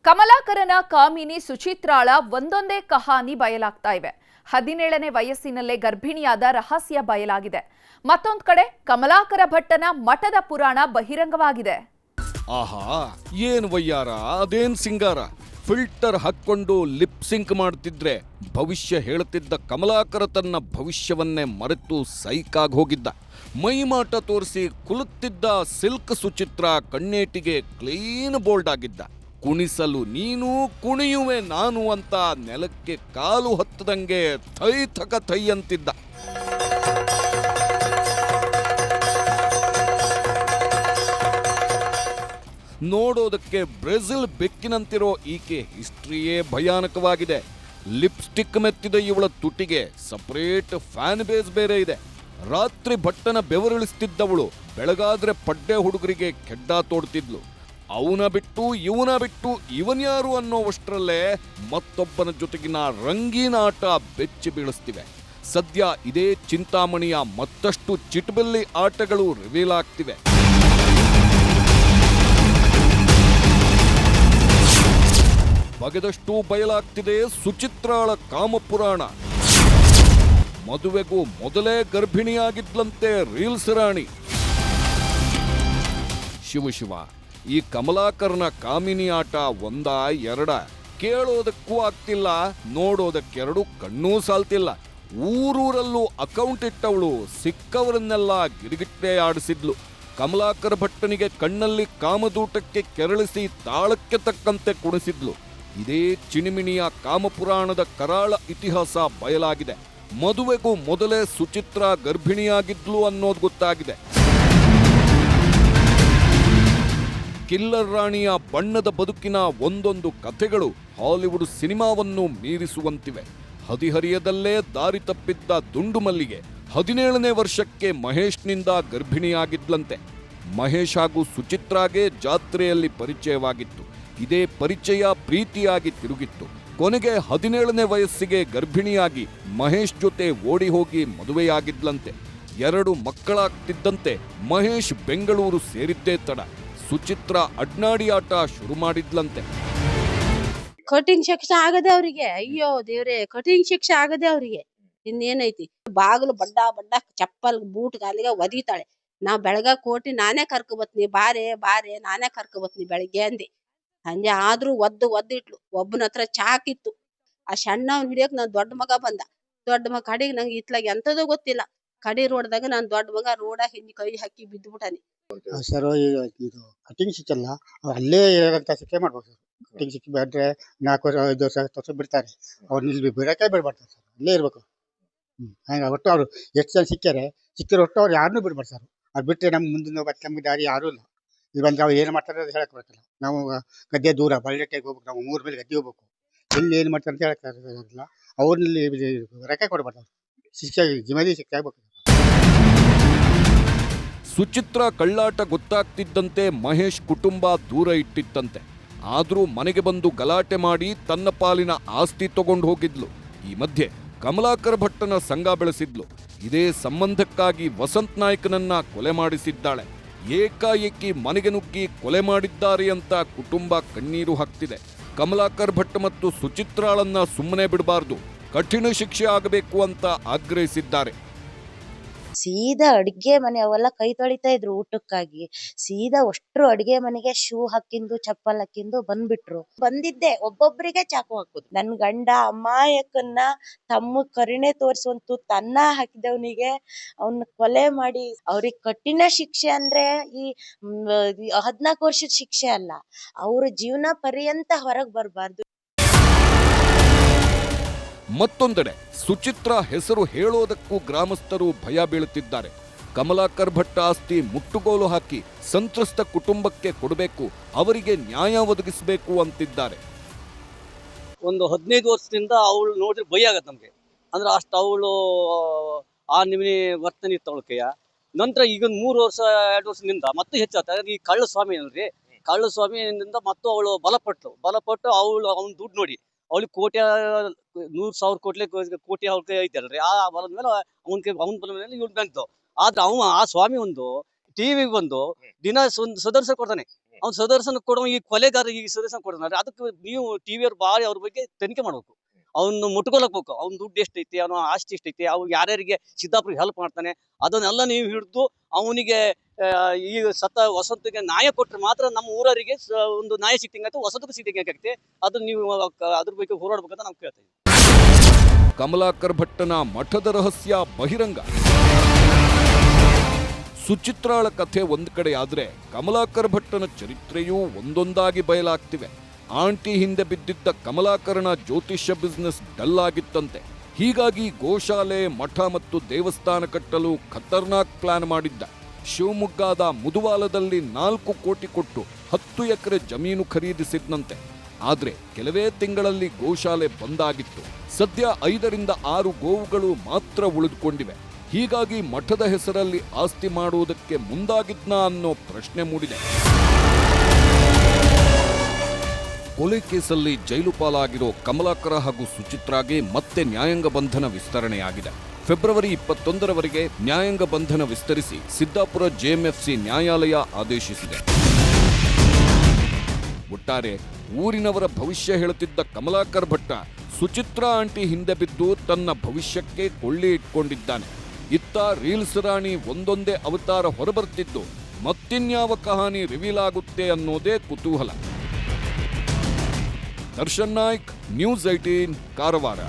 ಕಮಲಾಕರನ ಕಾಮಿನಿ ಸುಚಿತ್ರಾಳ ಒಂದೊಂದೇ ಕಹಾನಿ ಬಯಲಾಗ್ತಾ ಇವೆ. 17ನೇ ವಯಸ್ಸಿನಲ್ಲೇ ಗರ್ಭಿಣಿಯಾದ ರಹಸ್ಯ ಬಯಲಾಗಿದೆ. ಮತ್ತೊಂದು ಕಡೆ ಕಮಲಾಕರ ಭಟ್ಟನ ಮಠದ ಪುರಾಣ ಬಹಿರಂಗವಾಗಿದೆ. ಆಹಾ, ಏನ್ ವಯ್ಯಾರ, ಅದೇನ್ ಸಿಂಗಾರ. ಫಿಲ್ಟರ್ ಹಾಕೊಂಡು ಲಿಪ್ ಸಿಂಕ್ ಮಾಡ್ತಿದ್ರೆ ಭವಿಷ್ಯ ಹೇಳುತ್ತಿದ್ದ ಕಮಲಾಕರ ತನ್ನ ಭವಿಷ್ಯವನ್ನೇ ಮರೆತು ಸೈಕಾಗಿ ಹೋಗಿದ್ದ. ಮೈಮಾಟ ತೋರಿಸಿ ಕುಲುತ್ತಿದ್ದ ಸಿಲ್ಕ್ ಸುಚಿತ್ರ ಕಣ್ಣೇಟಿಗೆ ಕ್ಲೀನ್ ಬೋಲ್ಡ್ ಆಗಿದ್ದ. ಕುಣಿಸಲು ನೀನು ಕುಣಿಯುವೆ ನಾನು ಅಂತ ನೆಲಕ್ಕೆ ಕಾಲು ಹತ್ತದಂಗೆ ಥೈ ಥಕ ಥೈ ಅಂತಿದ್ದ. ನೋಡೋದಕ್ಕೆ ಬ್ರೆಜಿಲ್ ಬೆಕ್ಕಿನಂತಿರೋ ಈಕೆ ಹಿಸ್ಟ್ರಿಯೇ ಭಯಾನಕವಾಗಿದೆ. ಲಿಪ್ಸ್ಟಿಕ್ ಮೆತ್ತಿದ ಇವಳ ತುಟಿಗೆ ಸಪರೇಟ್ ಫ್ಯಾನ್ ಬೇಸ್ ಬೇರೆ ಇದೆ. ರಾತ್ರಿ ಭಟ್ಟನ ಬೆವರಿಳಿಸ್ತಿದ್ದವಳು ಬೆಳಗಾದ್ರೆ ಪಡ್ಡೆ ಹುಡುಗರಿಗೆ ಕೆಡ್ಡ ತೋಡ್ತಿದ್ಲು. ಅವನ ಬಿಟ್ಟು ಇವನ್ಯಾರು ಅನ್ನೋವಷ್ಟರಲ್ಲೇ ಮತ್ತೊಬ್ಬನ ಜೊತೆಗಿನ ರಂಗೀನ ಆಟ ಬೆಚ್ಚಿ ಬೀಳಿಸ್ತಿವೆ. ಸದ್ಯ ಇದೇ ಚಿಂತಾಮಣಿಯ ಮತ್ತಷ್ಟು ಚಿಟ್ಬೆಲ್ಲಿ ಆಟಗಳು ರಿವೀಲ್ ಆಗ್ತಿವೆ. ಬಗೆದಷ್ಟು ಬಯಲಾಗ್ತಿದೆ ಸುಚಿತ್ರಾಳ ಕಾಮಪುರಾಣ. ಮದುವೆಗೂ ಮೊದಲೇ ಗರ್ಭಿಣಿಯಾಗಿದ್ಲಂತೆ ರೀಲ್ಸ್ ರಾಣಿ. ಶಿವ, ಈ ಕಮಲಾಕರನ ಕಾಮಿನಿ ಆಟ ಒಂದ ಎರಡ? ಕೇಳೋದಕ್ಕೂ ಆಗ್ತಿಲ್ಲ, ನೋಡೋದಕ್ಕೆರಡು ಕಣ್ಣೂ ಸಾಲ್ತಿಲ್ಲ. ಊರೂರಲ್ಲೂ ಅಕೌಂಟ್ ಇಟ್ಟವಳು ಸಿಕ್ಕವರನ್ನೆಲ್ಲ ಗಿರಿಗಿಟ್ಟೆ ಆಡಿಸಿದ್ಲು. ಕಮಲಾಕರ ಭಟ್ಟನಿಗೆ ಕಣ್ಣಲ್ಲಿ ಕಾಮದೂಟಕ್ಕೆ ಕೆರಳಿಸಿ ತಾಳಕ್ಕೆ ತಕ್ಕಂತೆ ಕುಣಿಸಿದ್ಲು. ಇದೇ ಚಿಣಿಮಿಣಿಯ ಕಾಮಪುರಾಣದ ಕರಾಳ ಇತಿಹಾಸ ಬಯಲಾಗಿದೆ. ಮದುವೆಗೂ ಮೊದಲೇ ಸುಚಿತ್ರ ಗರ್ಭಿಣಿಯಾಗಿದ್ಲು ಅನ್ನೋದು ಗೊತ್ತಾಗಿದೆ. ಕಿಲ್ಲರ್ ರಾಣಿಯ ಬಣ್ಣದ ಬದುಕಿನ ಒಂದೊಂದು ಕಥೆಗಳು ಹಾಲಿವುಡ್ ಸಿನಿಮಾವನ್ನು ಮೀರಿಸುವಂತಿವೆ. ಹದಿಹರಿಯದಲ್ಲೇ ದಾರಿ ತಪ್ಪಿದ್ದ ದುಂಡು ಮಲ್ಲಿಗೆ 17ನೇ ವರ್ಷಕ್ಕೆ ಮಹೇಶ್ನಿಂದ ಗರ್ಭಿಣಿಯಾಗಿದ್ಲಂತೆ. ಮಹೇಶ್ ಹಾಗೂ ಸುಚಿತ್ರಾಗೆ ಜಾತ್ರೆಯಲ್ಲಿ ಪರಿಚಯವಾಗಿತ್ತು. ಇದೇ ಪರಿಚಯ ಪ್ರೀತಿಯಾಗಿ ತಿರುಗಿತ್ತು. ಕೊನೆಗೆ 17ನೇ ವಯಸ್ಸಿಗೆ ಗರ್ಭಿಣಿಯಾಗಿ ಮಹೇಶ್ ಜೊತೆ ಓಡಿ ಹೋಗಿ ಮದುವೆಯಾಗಿದ್ಲಂತೆ. 2 ಮಕ್ಕಳಾಗ್ತಿದ್ದಂತೆ ಮಹೇಶ್ ಬೆಂಗಳೂರು ಸೇರಿದ್ದೇ ತಡ. ಸುಚಿತ್ರ ಅಡ್ನಾಡಿ ಆಟ ಶುರು ಮಾಡಿದ್ಲಂತೆ. ಕಟಿಂಗ್ ಶಿಕ್ಷೆ ಆಗದೆ ಅವ್ರಿಗೆ. ಅಯ್ಯೋ ದೇವ್ರೆ, ಕಟಿಂಗ್ ಶಿಕ್ಷೆ ಆಗದೆ ಅವ್ರಿಗೆ. ಇನ್ನೇನೈತಿ, ಬಾಗಿಲು ಬಡ್ಡ ಚಪ್ಪಲ್ ಬೂಟ್ ಕಾಲಿಗೆ ಒದಿತಾಳೆ. ನಾ ಬೆಳಗ ಕೋಟಿ ನಾನೇ ಕರ್ಕೊಬತ್ನಿ, ಬಾರೆ ನಾನೇ ಕರ್ಕೊಬತ್ನಿ ಬೆಳಿಗ್ಗೆ ಅಂದಿ. ಸಂಜೆ ಆದ್ರೂ ಒದ್ದು ಇಟ್ಲು. ಒಬ್ಬನ ಹತ್ರ ಚಾಕಿತ್ತು. ಆ ಸಣ್ಣವ್ನ ಹಿಡಿಯಕ್ ನನ್ ದೊಡ್ಡ ಮಗ ಬಂದ. ದೊಡ್ಡ ಮಗ ಕಡೆಗೆ ನಂಗೆ ಇತ್ಲಾಗ ಎಂತದೋ ಗೊತ್ತಿಲ್ಲ. ಕಡಿ ರೋಡ್ದಾಗ ನಾನ್ ದೊಡ್ಡ ಮಗ ರೋಡ ಹಿಂದಿ ಕೈ ಹಾಕಿ ಬಿದ್ದುಬಿಟ್ಟಾನೆ. ಸರ್, ಇದು ಕಟಿಂಗ್ ಸಿಕ್ಕಲ್ಲ, ಅಲ್ಲೇ ಶಿಕ್ಷೆ ಮಾಡ್ಬೋದು ಸರ್. ಕಟಿಂಗ್ ಸಿಕ್ಕಿ ಬಿಟ್ರೆ 4 ವರ್ಷ 5 ವರ್ಷ ತೋರ್ಸ ಬಿಡ್ತಾರೆ. ಅವ್ರು ಇಲ್ಲಿ ಬಿಡಕ್ಕೆ ಬಿಡ್ಬಾರ್ದು ಸರ್, ಅಲ್ಲೇ ಇರ್ಬೇಕು. ಹಂಗ ಒಟ್ಟು ಅವ್ರು ಎಷ್ಟು ಜನ ಸಿಕ್ಕಿರೋ ಒಟ್ಟು ಅವ್ರು ಯಾರನ್ನೂ ಬಿಡ್ಬಾರ್ದು ಸರ್. ಅವ್ರು ಬಿಟ್ಟರೆ ನಮ್ಮ ಮುಂದಿನ ನಮ್ಗೆ ದಾರಿ ಯಾರೂ ಇಲ್ಲ. ಇದು ಬಂದ್ರೆ ಅವ್ರು ಏನು ಮಾಡ್ತಾರೆ ಅದು ಹೇಳಕ್ ಬರ್ತಲ್ಲ. ನಾವು ಗದ್ದೆ ದೂರ ಬಳ್ಳಟ್ಟೆಗೆ ಹೋಗ್ಬೇಕು, ನಾವು 3 ಮೇಲೆ ಗದ್ದೆ ಹೋಗ್ಬೇಕು. ಎಲ್ಲಿ ಏನು ಮಾಡ್ತಾರೆ ಅಂತ ಹೇಳಕ್ಕಾಗಲ್ಲ. ಅವ್ರಲ್ಲಿ ರೊಕ್ಕ ಕೊಡ್ಬಾರ್ದು. ಶಿಕ್ಷೆ ಜಿಮ್ಮದಿ ಶಿಕ್ಷೆ ಆಗ್ಬೇಕು. ಸುಚಿತ್ರ ಕಳ್ಳಾಟ ಗೊತ್ತಾಗ್ತಿದ್ದಂತೆ ಮಹೇಶ್ ಕುಟುಂಬ ದೂರ ಇಟ್ಟಿತ್ತಂತೆ. ಆದ್ರೂ ಮನೆಗೆ ಬಂದು ಗಲಾಟೆ ಮಾಡಿ ತನ್ನ ಪಾಲಿನ ಆಸ್ತಿ ತಗೊಂಡು ಹೋಗಿದ್ಲು. ಈ ಮಧ್ಯೆ ಕಮಲಾಕರ ಭಟ್ಟನ ಸಂಘ ಬೆಳೆಸಿದ್ಲು. ಇದೇ ಸಂಬಂಧಕ್ಕಾಗಿ ವಸಂತ್ ನಾಯ್ಕನನ್ನ ಕೊಲೆ ಮಾಡಿಸಿದ್ದಾಳೆ. ಏಕಾಏಕಿ ಮನೆಗೆ ನುಗ್ಗಿ ಕೊಲೆ ಮಾಡಿದ್ದಾರೆ ಅಂತ ಕುಟುಂಬ ಕಣ್ಣೀರು ಹಾಕ್ತಿದೆ. ಕಮಲಾಕರ್ ಭಟ್ ಮತ್ತು ಸುಚಿತ್ರಾಳನ್ನ ಸುಮ್ಮನೆ ಬಿಡಬಾರ್ದು, ಕಠಿಣ ಶಿಕ್ಷೆ ಆಗಬೇಕು ಅಂತ ಆಗ್ರಹಿಸಿದ್ದಾರೆ. ಸೀದಾ ಅಡ್ಗೆ ಮನೆ ಅವೆಲ್ಲ ಕೈ ತೊಳಿತಾ ಇದ್ರು ಊಟಕ್ಕಾಗಿ. ಸೀದಾ ಅಷ್ಟ್ರು ಅಡ್ಗೆ ಮನೆಗೆ ಶೂ ಹಾಕಿಂದು ಚಪ್ಪಲ್ ಹಾಕಿಂದು ಬಂದ್ಬಿಟ್ರು. ಬಂದಿದ್ದೆ ಒಬ್ಬೊಬ್ರಿಗೆ ಚಾಕು ಹಾಕುದು. ನನ್ ಗಂಡ ಅಮಾಯಕನ್ನ ತಮ್ಮ ಕರುಣೆ ತೋರಿಸುವಂತ ತನ್ನ ಹಾಕಿದವನಿಗೆ ಅವನ್ನ ಕೊಲೆ ಮಾಡಿ ಅವ್ರಿಗೆ ಕಠಿಣ ಶಿಕ್ಷೆ ಅಂದ್ರೆ ಈ 14 ವರ್ಷದ ಶಿಕ್ಷೆ ಅಲ್ಲ, ಅವ್ರ ಜೀವನ ಪರ್ಯಂತ ಹೊರಗ್ ಬರ್ಬಾರ್ದು. ಮತ್ತೊಂದೆಡೆ ಸುಚಿತ್ರ ಹೆಸರು ಹೇಳೋದಕ್ಕೂ ಗ್ರಾಮಸ್ಥರು ಭಯ ಬೀಳುತ್ತಿದ್ದಾರೆ. ಕಮಲಾಕರ್ ಭಟ್ ಆಸ್ತಿ ಮುಟ್ಟುಗೋಲು ಹಾಕಿ ಸಂತ್ರಸ್ತ ಕುಟುಂಬಕ್ಕೆ ಕೊಡಬೇಕು, ಅವರಿಗೆ ನ್ಯಾಯ ಒದಗಿಸಬೇಕು ಅಂತಿದ್ದಾರೆ. ಒಂದು 15 ವರ್ಷದಿಂದ ಅವಳು ನೋಡ್ರಿ ಭಯ ಆಗತ್ತೆ ನಮ್ಗೆ. ಅಂದ್ರೆ ಅಷ್ಟು ಅವಳು ಆ ನಿಮಿನಿ ವರ್ತನೆ ಇತ್ತು ಅವಳಕೆಯ. ನಂತರ ಈಗ 3 ವರ್ಷ 2 ವರ್ಷದಿಂದ ಮತ್ತೆ ಹೆಚ್ಚಾಗ್ತದೆ. ಈ ಕಳ್ಳ ಸ್ವಾಮಿ ಏನ್ರಿ, ಕಳ್ಳ ಸ್ವಾಮಿಯಿಂದ ಮತ್ತು ಅವಳು ಬಲಪಟ್ಟು ಅವಳು ಅವ್ನ ದುಡ್ಡು ನೋಡಿ ಅವಳಿಗೆ ಕೋಟಿ 100,000 ಕೋಟಿ ಅವ್ರ ಐತಲ್ರಿ. ಆ ಬಲದ ಮೇಲೆ ಅವನ ಬಲ ಮೇಲೆ ಇವ್ಳು ಬಂತು. ಆದ್ರೆ ಆ ಸ್ವಾಮಿ ಒಂದು ಟಿವಿಗೆ ಬಂದು ದಿನ ಸದಸ್ಯ ಕೊಡ್ತಾನೆ. ಅವ್ನು ಸುದರ್ಶನ ಕೊಡುವ ಈ ಕೊಲೆಗಾರ ಈ ಸುದರ್ಶನ ಕೊಡ್ತಾರೆ. ಅದಕ್ಕೆ ನೀವು ಟಿವಿಯವ್ರು ಬಾರಿ ಅವ್ರ ಬಗ್ಗೆ ತನಿಖೆ ಮಾಡ್ಬೇಕು. ಅವ್ನು ಮುಟ್ಕೊಳಕ್ಬೇಕು, ಅವ್ನ ದುಡ್ಡು ಎಷ್ಟೈತಿ, ಅವನ ಆಸ್ತಿ ಎಷ್ಟೈತಿ, ಅವ್ನು ಯಾರ್ಯಾರಿಗೆ ಸಿದ್ದಾಪುರಿಗೆ ಹೆಲ್ಪ್ ಮಾಡ್ತಾನೆ, ಅದನ್ನೆಲ್ಲ ನೀವು ಹಿಡಿದು ಅವನಿಗೆ ಈ ಸತ್ತ ವಸಂತಗೆ ನ್ಯಾಯ ಕೊಟ್ಟರೆ ಮಾತ್ರ ನಮ್ಮ ಊರವರಿಗೆ ಒಂದು ನ್ಯಾಯ ಸಿಕ್ಕಿಂಗತ್ತೆ, ವಸಂತಕ್ಕೂ ಸಿಕ್ಕಿಂಗತ್ತೆ. ಅದು ನೀವು ಅದ್ರ ಬಗ್ಗೆ ಹೋರಾಡ್ಬೇಕಂತ ನಾವು ಕೇಳ್ತೀವಿ. ಕಮಲಾಕರ್ ಭಟ್ಟನ ಮಠದ ರಹಸ್ಯ ಬಹಿರಂಗ. ಸುಚಿತ್ರಾಳ ಕಥೆ ಒಂದ್ ಕಡೆ ಆದ್ರೆ ಕಮಲಾಕರ್ ಭಟ್ಟನ ಚರಿತ್ರೆಯೂ ಒಂದೊಂದಾಗಿ ಬಯಲಾಗ್ತಿವೆ. ಆಂಟಿ ಹಿಂದೆ ಬಿದ್ದಿದ್ದ ಕಮಲಾಕರನ ಜ್ಯೋತಿಷ್ಯ ಬಿಸ್ನೆಸ್ ಡಲ್ ಆಗಿತ್ತಂತೆ. ಹೀಗಾಗಿ ಗೋಶಾಲೆ, ಮಠ ಮತ್ತು ದೇವಸ್ಥಾನ ಕಟ್ಟಲು ಖತರ್ನಾಕ್ ಪ್ಲಾನ್ ಮಾಡಿದ್ದ. ಶಿವಮೊಗ್ಗದ ಮುದುವಾಲದಲ್ಲಿ 4 ಕೋಟಿ ಕೊಟ್ಟು 10 ಎಕರೆ ಜಮೀನು ಖರೀದಿಸಿದ್ನಂತೆ. ಆದ್ರೆ ಕೆಲವೇ ತಿಂಗಳಲ್ಲಿ ಗೋಶಾಲೆ ಬಂದಾಗಿತ್ತು. ಸದ್ಯ 5ರಿಂದ 6 ಗೋವುಗಳು ಮಾತ್ರ ಉಳಿದುಕೊಂಡಿವೆ. ಹೀಗಾಗಿ ಮಠದ ಹೆಸರಲ್ಲಿ ಆಸ್ತಿ ಮಾಡುವುದಕ್ಕೆ ಮುಂದಾಗಿದ್ನಾ ಅನ್ನೋ ಪ್ರಶ್ನೆ ಮೂಡಿದೆ. ಕೊಲೆ ಕೇಸಲ್ಲಿ ಜೈಲು ಪಾಲಾಗಿರೋ ಕಮಲಾಕರ ಹಾಗೂ ಸುಚಿತ್ರಾಗೆ ಮತ್ತೆ ನ್ಯಾಯಾಂಗ ಬಂಧನ ವಿಸ್ತರಣೆಯಾಗಿದೆ. ಫೆಬ್ರವರಿ 21ರವರೆಗೆ ನ್ಯಾಯಾಂಗ ಬಂಧನ ವಿಸ್ತರಿಸಿ ಸಿದ್ದಾಪುರ ಜೆಎಂಎಫ್ಸಿ ನ್ಯಾಯಾಲಯ ಆದೇಶಿಸಿದೆ. ಒಟ್ಟಾರೆ ಊರಿನವರ ಭವಿಷ್ಯ ಹೇಳುತ್ತಿದ್ದ ಕಮಲಾಕರ್ ಭಟ್ಟ ಸುಚಿತ್ರಾ ಆಂಟಿ ಹಿಂದೆ ಬಿದ್ದು ತನ್ನ ಭವಿಷ್ಯಕ್ಕೆ ಕೊಳ್ಳಿ ಇಟ್ಕೊಂಡಿದ್ದಾನೆ. ಇತ್ತ ರೀಲ್ಸ್ ರಾಣಿ ಒಂದೊಂದೇ ಅವತಾರ ಹೊರಬರ್ತಿದ್ದು ಮತ್ತಿನ್ಯಾವ ಕಹಾನಿ ರಿವೀಲ್ ಆಗುತ್ತೆ ಅನ್ನೋದೇ ಕುತೂಹಲ. ದರ್ಶನ್ ನಾಯ್ಕ್, ನ್ಯೂಸ್ 18, ಕಾರವಾರ.